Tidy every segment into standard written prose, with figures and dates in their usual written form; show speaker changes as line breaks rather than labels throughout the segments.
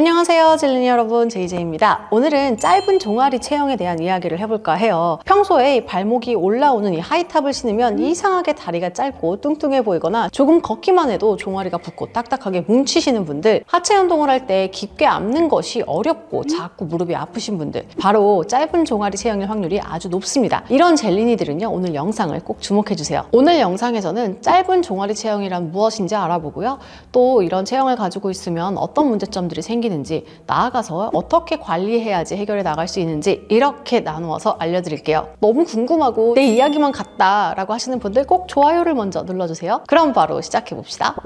안녕하세요 젤리니 여러분, 제이제이입니다. 오늘은 짧은 종아리 체형에 대한 이야기를 해볼까 해요. 평소에 발목이 올라오는 이 하이탑을 신으면 이상하게 다리가 짧고 뚱뚱해 보이거나 조금 걷기만 해도 종아리가 붓고 딱딱하게 뭉치시는 분들, 하체 운동을 할 때 깊게 앉는 것이 어렵고 자꾸 무릎이 아프신 분들, 바로 짧은 종아리 체형일 확률이 아주 높습니다. 이런 젤리니들은요, 오늘 영상을 꼭 주목해주세요. 오늘 영상에서는 짧은 종아리 체형이란 무엇인지 알아보고요, 또 이런 체형을 가지고 있으면 어떤 문제점들이 생기는지, 나아가서 어떻게 관리해야지 해결해 나갈 수 있는지 이렇게 나누어서 알려드릴게요. 너무 궁금하고 내 이야기만 같다 라고 하시는 분들 꼭 좋아요를 먼저 눌러주세요. 그럼 바로 시작해봅시다.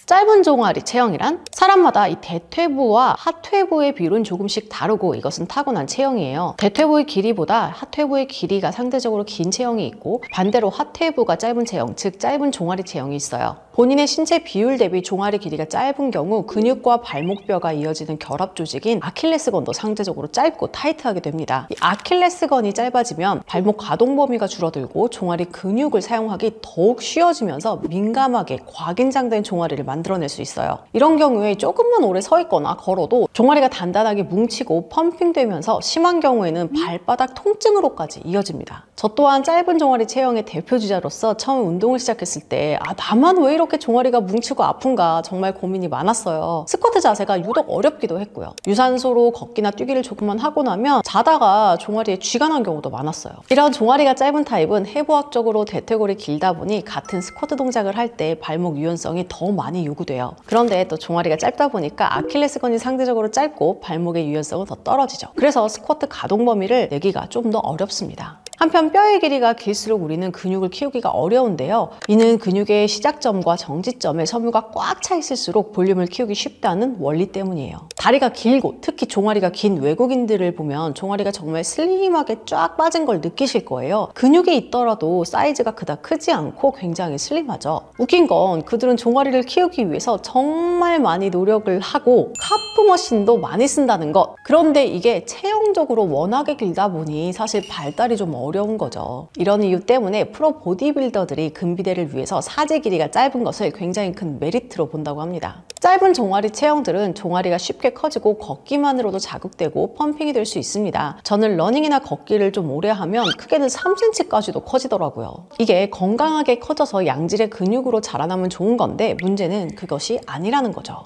짧은 종아리 체형이란 사람마다 이 대퇴부와 하퇴부의 비율은 조금씩 다르고 이것은 타고난 체형이에요. 대퇴부의 길이보다 하퇴부의 길이가 상대적으로 긴 체형이 있고, 반대로 하퇴부가 짧은 체형, 즉 짧은 종아리 체형이 있어요. 본인의 신체 비율 대비 종아리 길이가 짧은 경우 근육과 발목뼈가 이어지는 결합 조직인 아킬레스건도 상대적으로 짧고 타이트하게 됩니다. 이 아킬레스건이 짧아지면 발목 가동 범위가 줄어들고 종아리 근육을 사용하기 더욱 쉬워지면서 민감하게 과긴장된 종아리를 만들어낼 수 있어요. 이런 경우에 조금만 오래 서 있거나 걸어도 종아리가 단단하게 뭉치고 펌핑되면서 심한 경우에는 발바닥 통증으로까지 이어집니다. 저 또한 짧은 종아리 체형의 대표주자로서 처음 운동을 시작했을 때 나만 왜 이렇게 종아리가 뭉치고 아픈가 정말 고민이 많았어요. 스쿼트 자세가 유독 어렵기도 했고요. 유산소로 걷기나 뛰기를 조금만 하고 나면 자다가 종아리에 쥐가 난 경우도 많았어요. 이런 종아리가 짧은 타입은 해부학적으로 대퇴골이 길다 보니 같은 스쿼트 동작을 할 때 발목 유연성이 더 많이 요구돼요. 그런데 또 종아리가 짧다 보니까 아킬레스건이 상대적으로 짧고 발목의 유연성은 더 떨어지죠. 그래서 스쿼트 가동 범위를 내기가 좀 더 어렵습니다. 한편 뼈의 길이가 길수록 우리는 근육을 키우기가 어려운데요. 이는 근육의 시작점과 정지점에 섬유가 꽉 차 있을수록 볼륨을 키우기 쉽다는 원리 때문이에요. 다리가 길고 특히 종아리가 긴 외국인들을 보면 종아리가 정말 슬림하게 쫙 빠진 걸 느끼실 거예요. 근육이 있더라도 사이즈가 그닥 크지 않고 굉장히 슬림하죠. 웃긴 건 그들은 종아리를 키우기 위해서 정말 많이 노력을 하고 카프머신도 많이 쓴다는 것. 그런데 이게 체형적으로 워낙에 길다 보니 사실 발달이 좀 어려운 거죠. 이런 이유 때문에 프로 보디빌더들이 근비대를 위해서 사제 길이가 짧은 것을 굉장히 큰 메리트로 본다고 합니다. 짧은 종아리 체형들은 종아리가 쉽게 커지고 걷기만으로도 자극되고 펌핑이 될 수 있습니다. 저는 러닝이나 걷기를 좀 오래 하면 크게는 3cm까지도 커지더라고요. 이게 건강하게 커져서 양질의 근육으로 자라나면 좋은 건데, 문제는 그것이 아니라는 거죠.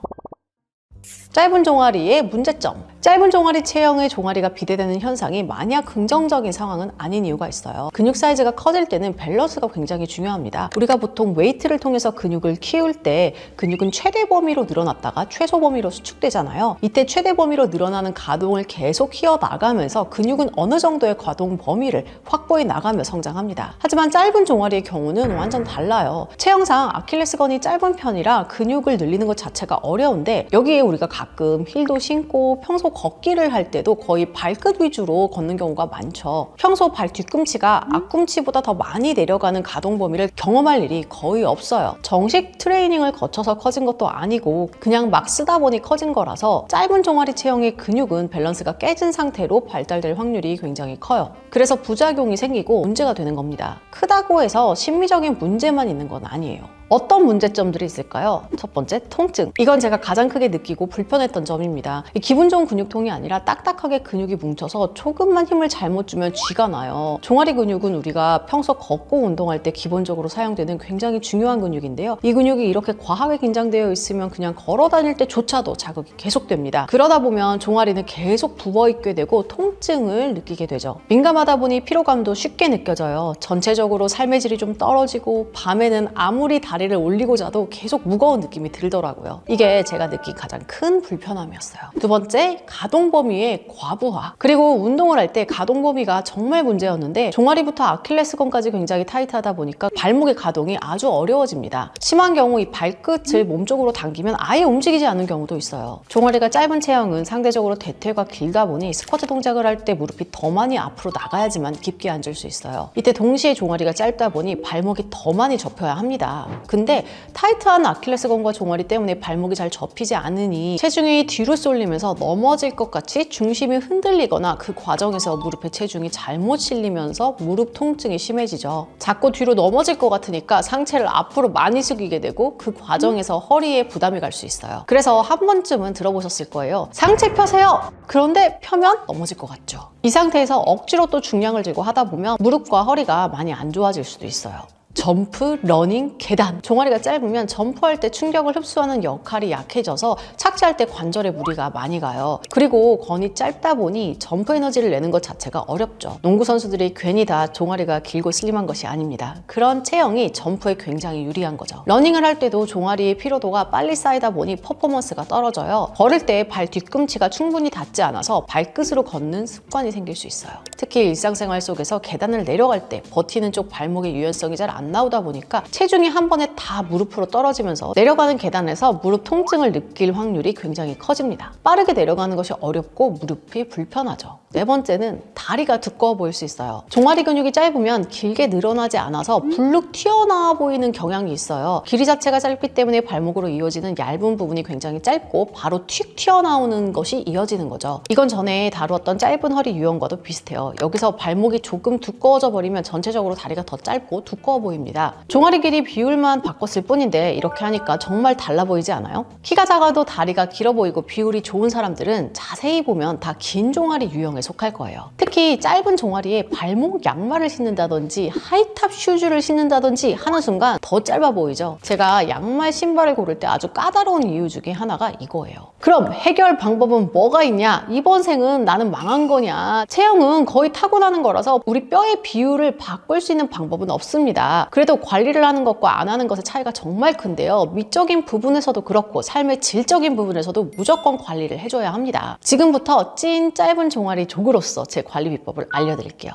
짧은 종아리의 문제점. 짧은 종아리 체형의 종아리가 비대되는 현상이 마냥 긍정적인 상황은 아닌 이유가 있어요. 근육 사이즈가 커질 때는 밸런스가 굉장히 중요합니다. 우리가 보통 웨이트를 통해서 근육을 키울 때 근육은 최대 범위로 늘어났다가 최소 범위로 수축되잖아요. 이때 최대 범위로 늘어나는 가동을 계속 키워나가면서 근육은 어느 정도의 가동 범위를 확보해 나가며 성장합니다. 하지만 짧은 종아리의 경우는 완전 달라요. 체형상 아킬레스건이 짧은 편이라 근육을 늘리는 것 자체가 어려운데, 여기에 우리가 가끔 힐도 신고 평소 걷기를 할 때도 거의 발끝 위주로 걷는 경우가 많죠. 평소 발 뒤꿈치가 앞꿈치보다 더 많이 내려가는 가동 범위를 경험할 일이 거의 없어요. 정식 트레이닝을 거쳐서 커진 것도 아니고 그냥 막 쓰다 보니 커진 거라서 짧은 종아리 체형의 근육은 밸런스가 깨진 상태로 발달될 확률이 굉장히 커요. 그래서 부작용이 생기고 문제가 되는 겁니다. 크다고 해서 심미적인 문제만 있는 건 아니에요. 어떤 문제점들이 있을까요? 첫 번째, 통증. 이건 제가 가장 크게 느끼고 불편했던 점입니다. 기분 좋은 근육통이 아니라 딱딱하게 근육이 뭉쳐서 조금만 힘을 잘못 주면 쥐가 나요. 종아리 근육은 우리가 평소 걷고 운동할 때 기본적으로 사용되는 굉장히 중요한 근육인데요. 이 근육이 이렇게 과하게 긴장되어 있으면 그냥 걸어 다닐 때조차도 자극이 계속됩니다. 그러다 보면 종아리는 계속 부어있게 되고 통증을 느끼게 되죠. 민감하다 보니 피로감도 쉽게 느껴져요. 전체적으로 삶의 질이 좀 떨어지고 밤에는 아무리 다리를 올리고 자도 계속 무거운 느낌이 들더라고요. 이게 제가 느낀 가장 큰 불편함이었어요. 두 번째, 가동 범위의 과부하. 그리고 운동을 할 때 가동 범위가 정말 문제였는데, 종아리부터 아킬레스건까지 굉장히 타이트하다 보니까 발목의 가동이 아주 어려워집니다. 심한 경우 이 발끝을 몸쪽으로 당기면 아예 움직이지 않는 경우도 있어요. 종아리가 짧은 체형은 상대적으로 대퇴가 길다 보니 스쿼트 동작을 할 때 무릎이 더 많이 앞으로 나가야지만 깊게 앉을 수 있어요. 이때 동시에 종아리가 짧다 보니 발목이 더 많이 접혀야 합니다. 근데 타이트한 아킬레스건과 종아리 때문에 발목이 잘 접히지 않으니 체중이 뒤로 쏠리면서 넘어질 것 같이 중심이 흔들리거나 그 과정에서 무릎에 체중이 잘못 실리면서 무릎 통증이 심해지죠. 자꾸 뒤로 넘어질 것 같으니까 상체를 앞으로 많이 숙이게 되고 그 과정에서 허리에 부담이 갈 수 있어요. 그래서 한 번쯤은 들어보셨을 거예요. 상체 펴세요! 그런데 펴면 넘어질 것 같죠. 이 상태에서 억지로 또 중량을 들고 하다 보면 무릎과 허리가 많이 안 좋아질 수도 있어요. 점프, 러닝, 계단. 종아리가 짧으면 점프할 때 충격을 흡수하는 역할이 약해져서 착지할 때 관절에 무리가 많이 가요. 그리고 건이 짧다 보니 점프 에너지를 내는 것 자체가 어렵죠. 농구 선수들이 괜히 다 종아리가 길고 슬림한 것이 아닙니다. 그런 체형이 점프에 굉장히 유리한 거죠. 러닝을 할 때도 종아리의 피로도가 빨리 쌓이다 보니 퍼포먼스가 떨어져요. 걸을 때 발 뒤꿈치가 충분히 닿지 않아서 발끝으로 걷는 습관이 생길 수 있어요. 특히 일상생활 속에서 계단을 내려갈 때 버티는 쪽 발목의 유연성이 잘 안 나오다 보니까 체중이 한 번에 다 무릎으로 떨어지면서 내려가는 계단에서 무릎 통증을 느낄 확률이 굉장히 커집니다. 빠르게 내려가는 것이 어렵고 무릎이 불편하죠. 네 번째는 다리가 두꺼워 보일 수 있어요. 종아리 근육이 짧으면 길게 늘어나지 않아서 불룩 튀어나와 보이는 경향이 있어요. 길이 자체가 짧기 때문에 발목으로 이어지는 얇은 부분이 굉장히 짧고 바로 튀 튀어나오는 것이 이어지는 거죠. 이건 전에 다루었던 짧은 허리 유형과도 비슷해요. 여기서 발목이 조금 두꺼워져 버리면 전체적으로 다리가 더 짧고 두꺼워 보입니다. 종아리 길이 비율만 바꿨을 뿐인데 이렇게 하니까 정말 달라 보이지 않아요? 키가 작아도 다리가 길어 보이고 비율이 좋은 사람들은 자세히 보면 다 긴 종아리 유형에 속할 거예요. 특히 짧은 종아리에 발목 양말을 신는다든지 하이탑 슈즈를 신는다든지 하는 순간 더 짧아 보이죠? 제가 양말 신발을 고를 때 아주 까다로운 이유 중에 하나가 이거예요. 그럼 해결 방법은 뭐가 있냐? 이번 생은 나는 망한 거냐? 체형은 거의 타고나는 거라서 우리 뼈의 비율을 바꿀 수 있는 방법은 없습니다. 그래도 관리를 하는 것과 안 하는 것의 차이가 정말 큰데요. 미적인 부분에서도 그렇고 삶의 질적인 부분에서도 무조건 관리를 해줘야 합니다. 지금부터 찐 짧은 종아리 족으로서 제 관리 비법을 알려드릴게요.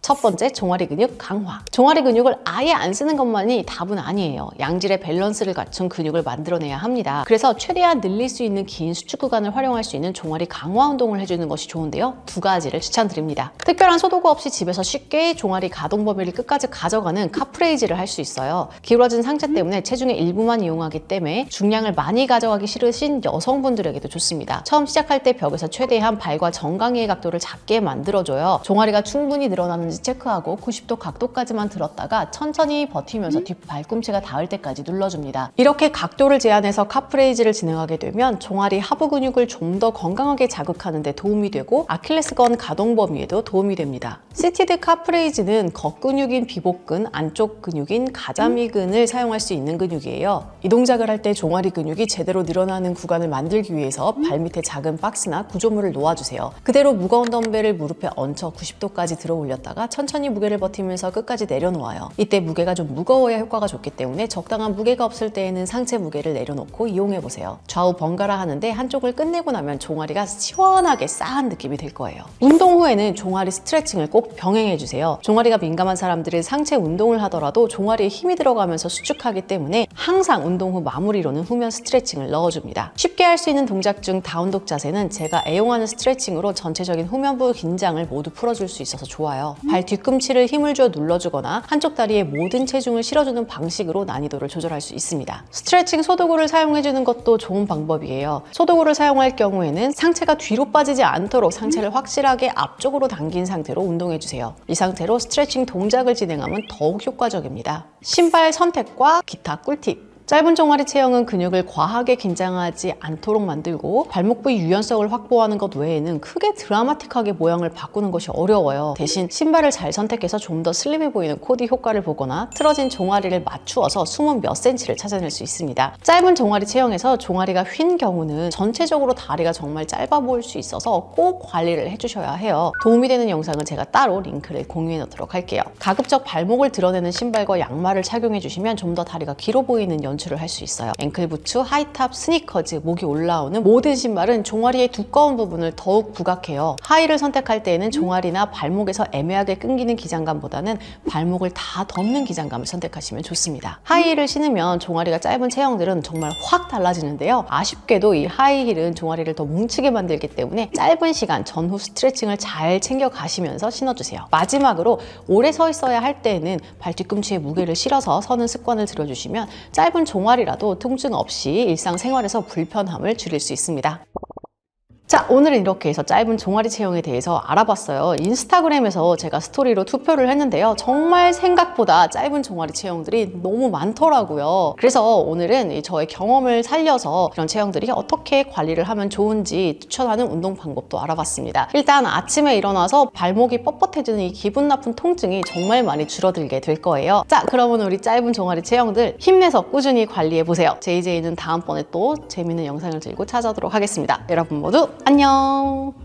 첫 번째, 종아리 근육 강화. 종아리 근육을 아예 안 쓰는 것만이 답은 아니에요. 양질의 밸런스를 갖춘 근육을 만들어내야 합니다. 그래서 최대한 늘릴 수 있는 긴 수축 구간을 활용할 수 있는 종아리 강화 운동을 해주는 것이 좋은데요. 두 가지를 추천드립니다. 특별한 소도구 없이 집에서 쉽게 종아리 가동 범위를 끝까지 가져가는 카프레이즈를 할 수 있어요. 기울어진 상체 때문에 체중의 일부만 이용하기 때문에 중량을 많이 가져가기 싫으신 여성분들에게도 좋습니다. 처음 시작할 때 벽에서 최대한 발과 정강이의 각도를 작게 만들어줘요. 종아리가 충분히 늘어나는 체크하고 90도 각도까지만 들었다가 천천히 버티면서 뒷 발꿈치가 닿을 때까지 눌러줍니다. 이렇게 각도를 제한해서 카프레이즈를 진행하게 되면 종아리 하부 근육을 좀 더 건강하게 자극하는 데 도움이 되고 아킬레스건 가동 범위에도 도움이 됩니다. 시티드 카프레이즈는 겉근육인 비복근, 안쪽 근육인 가자미근을 사용할 수 있는 근육이에요. 이 동작을 할 때 종아리 근육이 제대로 늘어나는 구간을 만들기 위해서 발밑에 작은 박스나 구조물을 놓아주세요. 그대로 무거운 덤벨을 무릎에 얹혀 90도까지 들어 올렸다가 천천히 무게를 버티면서 끝까지 내려놓아요. 이때 무게가 좀 무거워야 효과가 좋기 때문에 적당한 무게가 없을 때에는 상체 무게를 내려놓고 이용해보세요. 좌우 번갈아 하는데 한쪽을 끝내고 나면 종아리가 시원하게 싸한 느낌이 들 거예요. 운동 후에는 종아리 스트레칭을 꼭 병행해주세요. 종아리가 민감한 사람들은 상체 운동을 하더라도 종아리에 힘이 들어가면서 수축하기 때문에 항상 운동 후 마무리로는 후면 스트레칭을 넣어줍니다. 쉽게 할 수 있는 동작 중 다운독 자세는 제가 애용하는 스트레칭으로 전체적인 후면부 긴장을 모두 풀어줄 수 있어서 좋아요. 발 뒤꿈치를 힘을 주어 눌러주거나 한쪽 다리에 모든 체중을 실어주는 방식으로 난이도를 조절할 수 있습니다. 스트레칭 소도구를 사용해주는 것도 좋은 방법이에요. 소도구를 사용할 경우에는 상체가 뒤로 빠지지 않도록 상체를 확실하게 앞쪽으로 당긴 상태로 운동해주세요. 이 상태로 스트레칭 동작을 진행하면 더욱 효과적입니다. 신발 선택과 기타 꿀팁. 짧은 종아리 체형은 근육을 과하게 긴장하지 않도록 만들고 발목 부위 유연성을 확보하는 것 외에는 크게 드라마틱하게 모양을 바꾸는 것이 어려워요. 대신 신발을 잘 선택해서 좀 더 슬림해 보이는 코디 효과를 보거나 틀어진 종아리를 맞추어서 숨은 몇 센치를 찾아낼 수 있습니다. 짧은 종아리 체형에서 종아리가 휜 경우는 전체적으로 다리가 정말 짧아 보일 수 있어서 꼭 관리를 해주셔야 해요. 도움이 되는 영상은 제가 따로 링크를 공유해 놓도록 할게요. 가급적 발목을 드러내는 신발과 양말을 착용해 주시면 좀 더 다리가 길어 보이는 연출 연출을 할 수 있어요. 앵클 부츠, 하이탑, 스니커즈, 목이 올라오는 모든 신발은 종아리의 두꺼운 부분을 더욱 부각해요. 하이를 선택할 때에는 종아리나 발목에서 애매하게 끊기는 기장감보다는 발목을 다 덮는 기장감을 선택하시면 좋습니다. 하이힐을 신으면 종아리가 짧은 체형들은 정말 확 달라지는데요. 아쉽게도 이 하이힐은 종아리를 더 뭉치게 만들기 때문에 짧은 시간 전후 스트레칭을 잘 챙겨 가시면서 신어주세요. 마지막으로 오래 서 있어야 할 때에는 발 뒤꿈치에 무게를 실어서 서는 습관을 들여주시면 짧은 종아리라도 통증 없이 일상생활에서 불편함을 줄일 수 있습니다. 자, 오늘은 이렇게 해서 짧은 종아리 체형에 대해서 알아봤어요. 인스타그램에서 제가 스토리로 투표를 했는데요. 정말 생각보다 짧은 종아리 체형들이 너무 많더라고요. 그래서 오늘은 저의 경험을 살려서 이런 체형들이 어떻게 관리를 하면 좋은지 추천하는 운동 방법도 알아봤습니다. 일단 아침에 일어나서 발목이 뻣뻣해지는 이 기분 나쁜 통증이 정말 많이 줄어들게 될 거예요. 자, 그러면 우리 짧은 종아리 체형들 힘내서 꾸준히 관리해보세요. JJ는 다음번에 또 재밌는 영상을 들고 찾아오도록 하겠습니다. 여러분 모두 안녕!